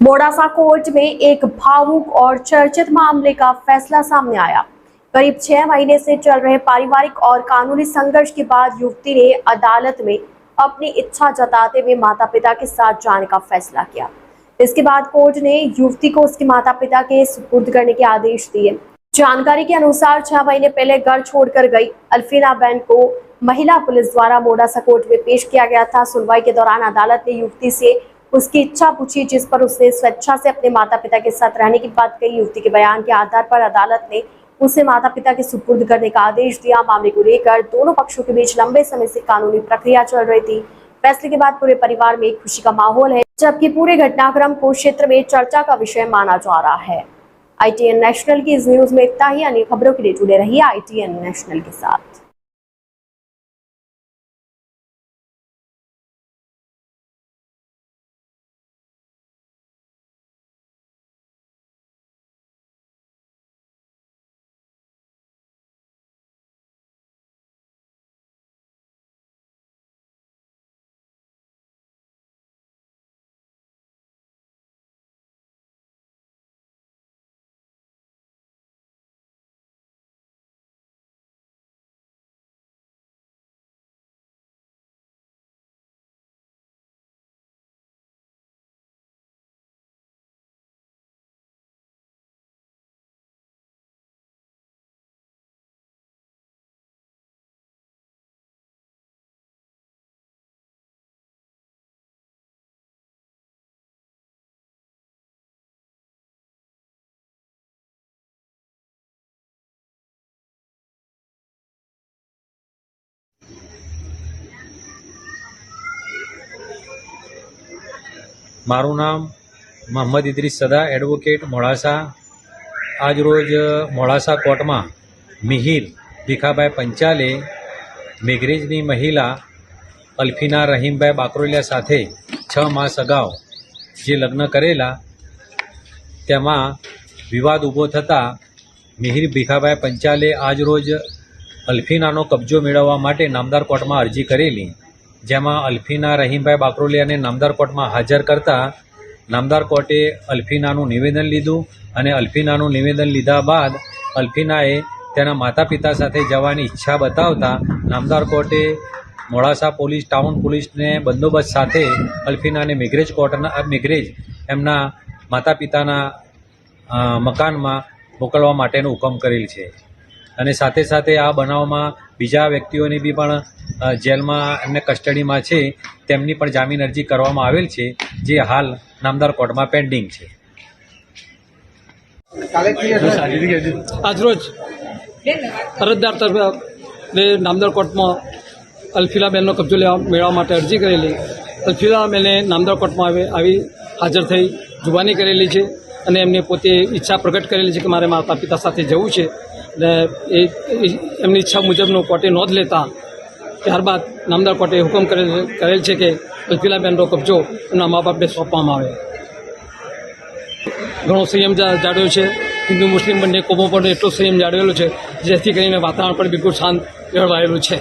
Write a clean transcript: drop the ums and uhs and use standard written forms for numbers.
Modasa court में एक भावुक और चर्चित मामले का फैसला सामने आया। करीब 6 महीने से चल रहे पारिवारिक और कानूनी संघर्ष के बाद युवती ने अदालत में अपनी इच्छा जताते हुए माता पिता के साथ जाने का फैसला किया। इसके बाद कोर्ट ने युवती को उसके माता पिता के सुपुर्द करने के आदेश दिए। जानकारी के अनुसार 6 महीने पहले घर छोड़कर गई अल्फीना बेन को महिला पुलिस द्वारा मोडासा कोर्ट में पेश किया गया था। सुनवाई के दौरान अदालत ने युवती से उसकी इच्छा पूछी, जिस पर उसने स्वेच्छा से अपने माता पिता के साथ रहने की बात कही। युवती के बयान के आधार पर अदालत ने उसे माता पिता के सुपुर्द करने का आदेश दिया। मामले को लेकर दोनों पक्षों के बीच लंबे समय से कानूनी प्रक्रिया चल रही थी। फैसले के बाद पूरे परिवार में खुशी का माहौल है, जबकि पूरे घटनाक्रम को क्षेत्र में चर्चा का विषय माना जा रहा है। ITN नेशनल की इस न्यूज में इतना ही। अन्य खबरों के लिए जुड़े रहिए ITN नेशनल के साथ। મારું નામ મોહમ્મદ ઇદ્રીસ સદા, એડવોકેટ મોડાસા। આજ રોજ મોડાસા કોર્ટમાં મિહિર ભીખાભાઈ પંચાલે મેઘરેજની મહિલા અલ્ફીના રહીમભાઈ બાકરોલિયા સાથે 6 માસ અગાઉ જે લગ્ન કરેલા તેમાં વિવાદ ઊભો થતાં મિહિર ભીખાભાઈ પંચાલે આજ રોજ અલ્ફીનાનો કબજો મેળવવા માટે નામદાર કોર્ટમાં અરજી કરેલી, જેમાં અલ્ફીના રહીમભાઈ બાકરોલિયાને નામદાર કોર્ટમાં હાજર કરતા નામદાર કોર્ટે અલ્ફીનાનું નિવેદન લીધું અને અલ્ફીનાનું નિવેદન લીધા બાદ અલ્ફીનાએ તેના માતા પિતા સાથે જવાની ઈચ્છા બતાવતા નામદાર કોર્ટે મોડાસા પોલીસ ટાઉન પોલીસને બંદોબસ્ત સાથે અલ્ફીનાને મેઘરેજ એમના માતા પિતાના મકાનમાં મોકલવા માટેનો હુકમ કરેલ છે। અને સાથે સાથે આ બનાવમાં બીજા વ્યક્તિઓની બી પણ જેલમાં એમને કસ્ટડીમાં છે, તેમની પણ જામીન અરજી કરવામાં આવેલ છે, જે હાલ નામદાર કોર્ટમાં પેન્ડિંગ છે। આજરોજ અરજદાર તરફે નામદાર કોર્ટમાં અલ્ફીનાબેનનો કબજો મેળવવા માટે અરજી કરેલી। અલ્ફીનાબેને નામદાર કોર્ટમાં આવી હાજર થઈ જુબાની કરેલી છે અને એમને પોતે ઈચ્છા પ્રગટ કરેલી છે કે મારે માતા પિતા સાથે જવું છે અને એમની ઈચ્છા મુજબનો કોર્ટે નોંધ લેતા ત્યારબાદ નામદાર કોર્ટે હુકમ કરેલ છે કે અલ્ફીનાબેનનો કબજો એમના મા બાપને સોંપવામાં આવે। ઘણો સંયમ જાળવ્યો છે। હિન્દુ મુસ્લિમ બંને કોમો પણ એટલો સંયમ જાળવેલો છે જેથી કરીને વાતાવરણ પણ બિલકુલ શાંત જળવાયેલું છે।